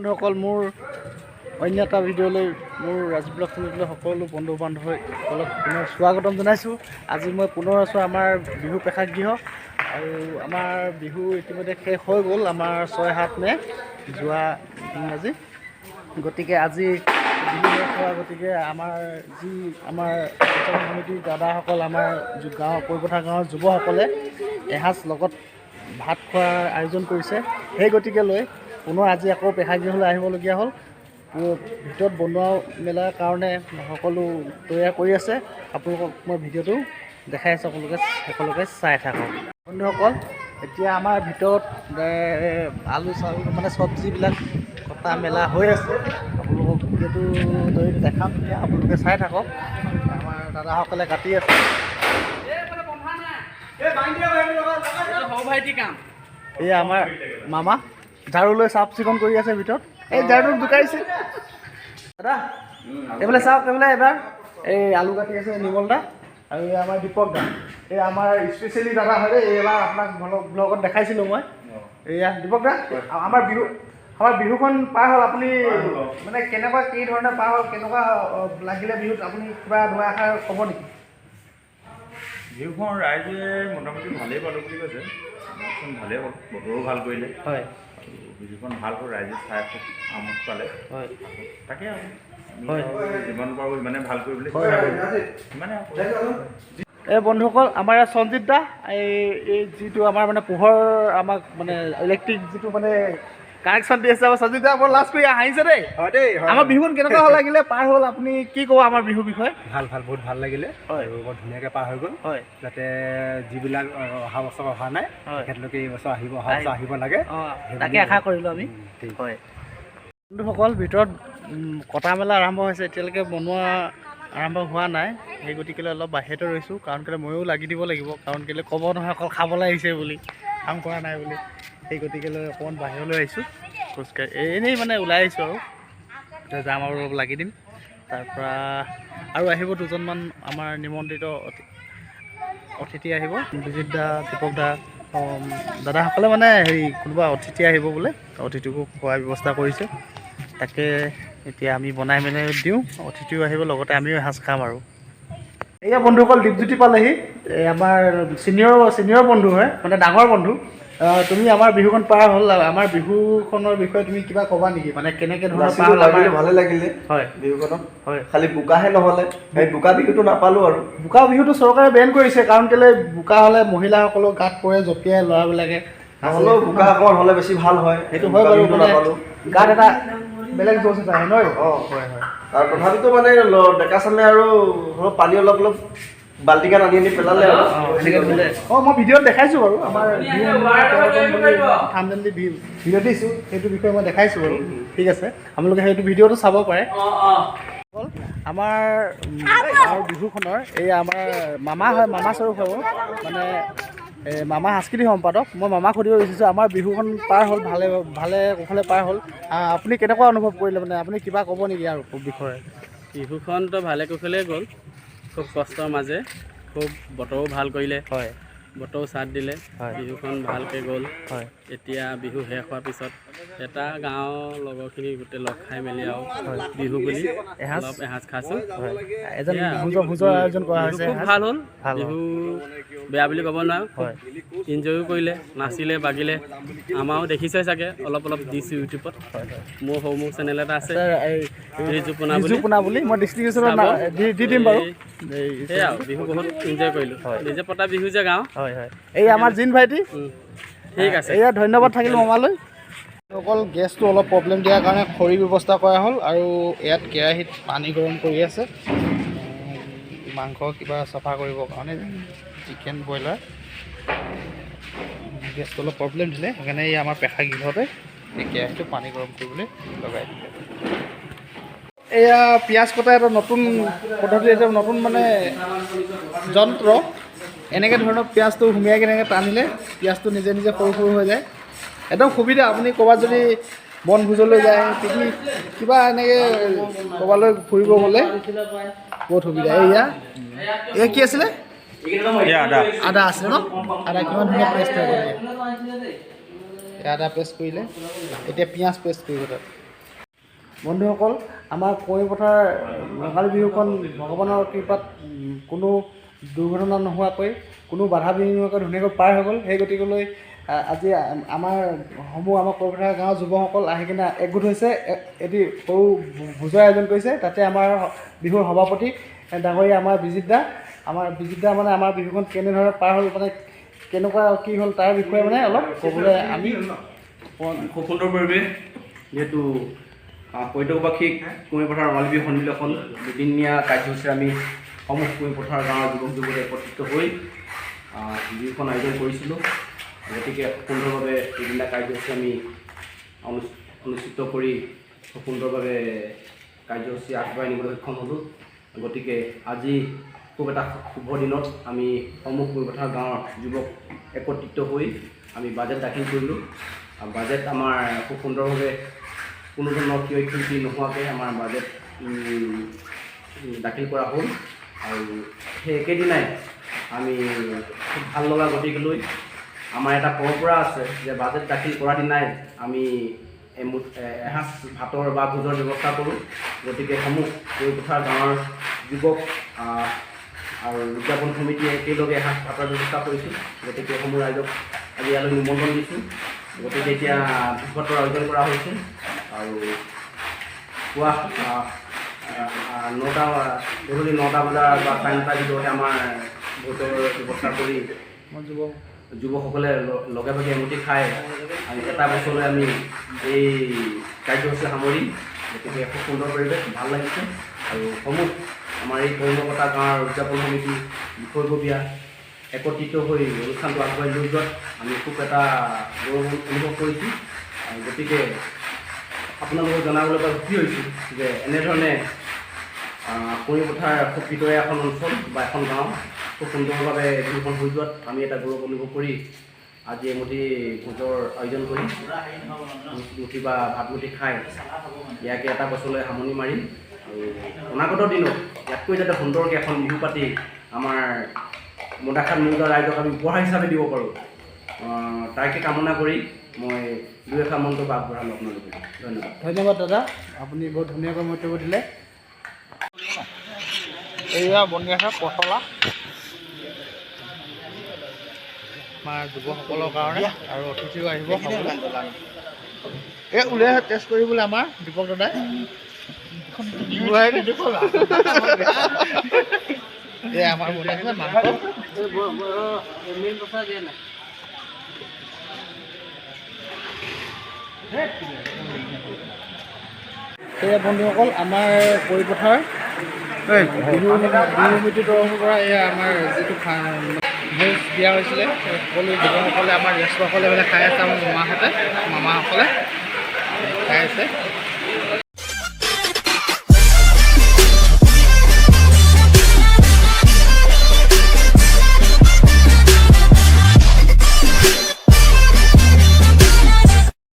বন্ধুসকল মোৰ অন্য এটা ভিডিঅ'লৈ মোৰ ৰাজীৱ ব্লগ চেনেললৈ সকলো বন্ধু বান্ধৱীসকলক পুনৰ স্বাগতম জনাইছোঁ। আজি মই পুনৰ আছোঁ আমাৰ বিহু প্ৰেক্ষাগৃহ আৰু আমাৰ বিহু ইতিমধ্যে শেষ হৈ গ'ল। আমাৰ 6-7 মে যোৱা আজি, গতিকে আজি বিহু শেষ হোৱা গতিকে আমাৰ সমিতিৰ দাদাসকল আমাৰ গাঁৱৰ পৰিপথা গাঁৱৰ যুৱসকলে এসাঁজ লগত ভাত খোৱাৰ আয়োজন কৰিছে। সেই গতিকে লৈ পুনৰ আজি আকৌ প্ৰেক্ষাগৃহলৈ আহিবলগীয়া হ'ল। ভিতৰত বনোৱা মেলাৰ কাৰণে সকলো তৈয়াৰ কৰি আছে। আপোনালোকক মই ভিডিঅ'টো দেখাই আছোঁ, সকলোকে চাই থাকক। বন্ধুসকল, এতিয়া আমাৰ ভিতৰত আলু চালু মানে চব্জিবিলাক কটা মেলা হৈ আছে। আপোনালোকক ভিডিঅ'টো জৰিয়তে দেখাম, এতিয়া আপোনালোকে চাই থাকক। আমাৰ দাদাসকলে কাটি আছে। এই আমাৰ মামা ঝাৰু লৈ চাফ চিকুণ কৰি আছে ভিতৰত। এই ঝাৰুটো জোকাৰিছে দাদা। এইফালে চাওক, এইফালে এবাৰ এই আলু কাটি আছে নিমল দা আৰু এই আমাৰ দীপক দা। এই আমাৰ স্পেচিয়েলি দাদা হয় দেই। এইবাৰ আপোনাক ব্লগত দেখাইছিলোঁ মই। এয়া দীপক দা, আমাৰ বিহুখন পাৰ হ'ল। আপুনি মানে কেনেকুৱা কি ধৰণে পাৰ হ'ল, কেনেকুৱা লাগিলে বিহুত, আপুনি কিবা দুআষাৰ ক'ব নেকি? বিহুখন ৰাইজে মোটামুটি ভালেই পালোঁ বুলি কৈছে। ভালেই হ'ল, বতৰো ভাল কৰিলে। হয়, বিহুখন ভাল হ'ল, ৰাইজে চাই খুব আমোদ পালে। হয়, তাকে আৰু হয়, যিমান পাৰোঁ সিমানে ভাল কৰিবলৈ সিমানে। এই বন্ধুসকল, আমাৰ ইয়াত সঞ্জিত দা, এই যিটো আমাৰ মানে পোহৰ আমাক মানে ইলেক্ট্ৰিক যিটো মানে কানেকশ্যন দি আছে, আমাৰ সঞ্জিত দা বৰ লাজ কৰি হাঁহিছে দেই। আমাৰ বিহুখন কেনেকুৱা হ'ল লাগিলে, পাৰ হ'ল, আপুনি কি ক'ব আমাৰ বিহুৰ বিষয়ে? ভাল, বহুত ভাল লাগিলে। হয়, আৰু বৰ ধুনীয়াকৈ পাৰ হৈ গ'ল। হয়, যাতে যিবিলাক অহা বছৰ অহা নাই, তেখেতলোকে এই বছৰ অহা বছৰ আহিব লাগে, তাকে আশা কৰিলোঁ আমি। হয় বন্ধুসকল, ভিতৰত কটা মেলা আৰম্ভ হৈছে, এতিয়ালৈকে বনোৱা আৰম্ভ হোৱা নাই। সেই গতিকে অলপ বাহিৰতে ৰৈছোঁ, কাৰণ কেলৈ ময়ো লাগি দিব লাগিব। কাৰণ কেলৈ ক'ব নহয় অকল খাবলৈ আহিছে বুলি, কাম কৰা নাই বুলি। সেই গতিকে লৈ অকণমান বাহিৰলৈ আহিছোঁ, খোজকাঢ়ি এনেই মানে ওলাই আহিছোঁ আৰু যাম আৰু অলপ লাগি দিম। তাৰপৰা আৰু আহিব দুজনমান আমাৰ নিমন্ত্ৰিত অতিথি আহিব। বিজিত দা, দীপক দা, দাদাসকলে মানে কোনোবা অতিথি আহিব বোলে, অতিথিকো খোৱাৰ ব্যৱস্থা কৰিছে। তাকে এতিয়া আমি বনাই মেলি দিওঁ, অতিথিও আহিব, লগতে আমিও এসাঁজ খাম আৰু। এয়া বন্ধুসকল, দীপজ্যোতি পালেহি। এই আমাৰ ছিনিয়ৰ বন্ধু হয়, মানে ডাঙৰ বন্ধু। তুমি আমাৰ বিহুখন পাৰ হ'ল, আমাৰ বিহুখনৰ বিষয়ে তুমি কিবা ক'বা নেকি? মানে কেনেকৈ ধৰণৰ পাৰ হ'ল? ভালে লাগিলে হয় বিহুখনত। হয়, খালি বোকাহে নহ'লে, সেই বোকা বিহুটো নাপালোঁ আৰু। বোকা বিহুটো চৰকাৰে বেন কৰিছে, কাৰণ কেলৈ বোকা হ'লে মহিলাসকলক গাত পৰে, জঁপিয়াই ল'ৰাবিলাকে। নহ'লেও বোকা অকণমান হ'লে বেছি ভাল হয়। সেইটো হয় বাৰু, মানে নাপালোঁ। গাত এটা বেলেগ জোচ এটা আহে নহয়? অঁ হয় হয়। আৰু তথাপিতো মানে ডেকা চামে আৰু অলপ পানী অলপ বাল্টিঙত আনি পেলালে আৰু। মই ভিডিঅ'ত দেখাইছোঁ বাৰু, আমাৰ থাম্বনেইল দি ভিডিঅ' দিছোঁ, সেইটো বিষয়ে মই দেখাইছোঁ বাৰু। ঠিক আছে, আপোনালোকে সেইটো ভিডিঅ'টো চাব পাৰে। আমাৰ বিহুখনৰ এই আমাৰ মামা হয়, মামা স্বৰূপ হ'ব, মানে মামা সাংস্কৃতিক সম্পাদক। মই মামাক সুধিব বিচাৰিছোঁ, আমাৰ বিহুখন পাৰ হ'ল, ভালে কুশলে পাৰ হ'ল, আপুনি কেনেকুৱা অনুভৱ কৰিলে? মানে আপুনি কিবা ক'ব নেকি আৰু বিষয়ে? বিহুখনতো ভালে কুশলেই গ'ল, খুব কষ্টৰ মাজে, খুব বতৰো ভাল কৰিলে। হয়, বতৰো চাথ দিলে। হয়, বিহুখন ভালকৈ গ'ল। হয়, এতিয়া বিহু শেষ হোৱাৰ পিছত এটা গাঁৱৰ লগৰখিনি গোটেই লগ খাই মেলি আৰু বিহু বুলি অলপ এসাঁজ খাইছোঁ। ভোজৰ আয়োজন কৰা হৈছে। খুব ভাল হ'ল, বিহু বেয়া বুলি ক'ব নোৱাৰোঁ। হয়, ইনজয়ো কৰিলে, নাচিলে বাগিলে। আমাৰো দেখিছে চাগে, অলপ দিছোঁ ইউটিউবত। মোৰ সৰু চেনেল এটা আছে, ৰিজু পোনা বুলি, মই ডিষ্ট্ৰিবিউচনত দি দিম বাৰু। সেয়া আৰু বিহু বহুত এনজয় কৰিলোঁ। নিজে পতা বিহু যে গাঁও। হয় হয়, এই আমাৰ জিন ভাইটি। ঠিক আছে, এয়া ধন্যবাদ থাকিল মামালৈ। অকল গেছটো অলপ প্ৰব্লেম দিয়াৰ কাৰণে খৰি ব্যৱস্থা কৰা হ'ল, আৰু ইয়াত কেৰাহীত পানী গৰম কৰি আছে মাংস কিবা চাফা কৰিবৰ কাৰণে, চিকেন ব্ৰইলাৰ। গেছটো অলপ প্ৰব্লেম দিলে, সেইকাৰণে এই আমাৰ প্ৰেক্ষাগৃহতে এই কেৰাহীটো পানী গৰম কৰিবলৈ লগাই দিলে। এয়া পিঁয়াজ কটা এটা নতুন পদ্ধতি, এটা নতুন মানে যন্ত্ৰ। এনেকৈ ধৰণৰ পিঁয়াজটো সুমিয়াই কেনেকৈ টানিলে পিঁয়াজটো নিজে সৰু হৈ যায়। একদম সুবিধা। আপুনি ক'ৰবাত যদি বনভোজলৈ যায়, পিকনিক কিবা এনেকৈ ক'ৰবালৈ ফুৰিব গ'লে বহুত সুবিধা। এয়া কি আছিলে? আদা আছিলে ন? আদা কিমান ধুনীয়া পেষ্ট হৈ গ'ল। আদা পেষ্ট কৰিলে, এতিয়া পিঁয়াজ পেষ্ট কৰিব তাত। বন্ধুসকল, আমাৰ কুঁৱৰী পথাৰ ৰঙালী বিহুখন ভগৱানৰ কৃপাত কোনো দুৰ্ঘটনা নোহোৱাকৈ, কোনো বাধা বিঘিনি নোহোৱাকৈ ধুনীয়াকৈ পাৰ হৈ গ'ল। সেই গতিকেলৈ আজি আমাৰ কুঁৱৰী পথাৰ গাঁৱৰ যুৱকসকল আহি কিনে একগোট হৈছে, এটি সৰু ভোজৰ আয়োজন কৰিছে। তাতে আমাৰ বিহুৰ সভাপতি ডাঙৰীয়া আমাৰ বিজিত দা মানে আমাৰ বিহুখন কেনেধৰণে পাৰ হ'ল, মানে কেনেকুৱা কি হ'ল তাৰ বিষয়ে মানে অলপ ক'বলৈ আমি খুব সুন্দৰ পৰিৱেশ। যিহেতু পৰ্যটকবাসীক কুঁৱৰী পথাৰ ৰঙালী বিহু সন্মিলন দুদিনীয়া কাৰ্যসূচীৰে আমি সমূহ কুঁৱৰী পথাৰ গাঁৱৰ যুৱক যুৱতী একত্ৰিত হৈ বিহুখন আয়োজন কৰিছিলোঁ। গতিকে সুন্দৰভাৱে দুদিনীয়া কাৰ্যসূচী আমি অনুষ্ঠিত কৰি সুন্দৰভাৱে কাৰ্যসূচী আগবঢ়াই নিবলৈ সক্ষম হ'লোঁ। গতিকে আজি খুব এটা শুভ দিনত আমি সমূহ কুঁৱৰী পথাৰ গাঁৱৰ যুৱক একত্ৰিত হৈ আমি বাজেট দাখিল কৰিলোঁ। বাজেট আমাৰ খুব সুন্দৰভাৱে কোনো ধৰণৰ ক্ষয় ক্ষতি নোহোৱাকৈ আমাৰ বাজেট দাখিল কৰা হ'ল। আৰু সেই একেদিনাই আমি খুব ভাল লগা গতিকেলৈ আমাৰ এটা পৰম্পৰা আছে যে বাজেট দাখিল কৰা দিনাই আমি এসাঁজ ভাতৰ বা ভোজৰ ব্যৱস্থা কৰোঁ। গতিকে সমূহ কুঁৱৰী পথাৰ গাঁৱৰ যুৱক আৰু উদযাপন সমিতিয়ে একেলগে এসাঁজ ভাতৰ ব্যৱস্থা কৰিছোঁ। গতিকে সমূহ ৰাইজক আজি ইয়ালৈ নিমন্ত্ৰণ দিছোঁ। গতিকে এতিয়া ভোজ ভাতৰ আয়োজন কৰা হৈছে আৰু পুৱা গধূলি 9টা বজাৰ বা 9টাৰ ভিতৰতে আমাৰ ভোজৰ ব্যৱস্থা কৰি যুৱকসকলে লগে ভাগে এমুঠি খাই আমি এটা বছৰলৈ আমি এই কাৰ্যসূচী সামৰিম। গতিকে খুব সুন্দৰ পৰিৱেশ, ভাল লাগিছে। আৰু সমূহ আমাৰ এই কৰ্মকৰ্তা গাঁৱৰ উদযাপন সমিতি বিষয়ববীয়া একত্ৰিত হৈ অনুষ্ঠানটো আগবঢ়াই লৈ যোৱাত আমি খুব এটা গৌৰৱ অনুভৱ কৰিছোঁ। গতিকে আপোনালোকক জনাবলৈ পাই সুখী হৈছোঁ যে এনেধৰণে কুঁৱৰী পথাৰ খুব ভিতৰীয়া এখন অঞ্চল বা এখন গাঁও খুব সুন্দৰভাৱে বিহুখন হৈ যোৱাত আমি এটা গৌৰৱ অনুভৱ কৰি আজি এমুঠি ভোজৰ আয়োজন কৰি মুঠি বা ভাতমুঠি খাই ইয়াকে এটা বছৰলৈ সামৰণি মাৰিম। আৰু অনাগত দিনত ইয়াতকৈ যাতে সুন্দৰকৈ এখন বিহু পাতি আমাৰ মদাখাট মৌজা ৰাইজক আমি উপহাৰ হিচাপে দিব পাৰোঁ, তাকে কামনা কৰি মই দুই এষাৰ মন্তব্য আগবঢ়ালোঁ আপোনালোকে। ধন্যবাদ দাদা, আপুনি বহুত ধুনীয়াকৈ মন্তব্য দিলে। এয়া বনি আছে পচলা আমাৰ যুৱকসকলৰ কাৰণে, আৰু অতিথিও আহিব খাবলৈ। এই উলিয়াই টেষ্ট কৰিবলৈ আমাৰ দীপক দাদাই এই আমাৰ বনাই আছে মাংস। সেয়া বন্ধুসকল, আমাৰ কুঁৱৰী পথাৰ বিহু সমিতিৰ তৰফৰ পৰা এয়া আমাৰ যিটো ভোজ দিয়া হৈছিলে, সকলো যুৱকসকলে আমাৰ জ্যেষ্ঠসকলে মানে খাই আছে, আমাৰ মামাসকলে খাই আছে।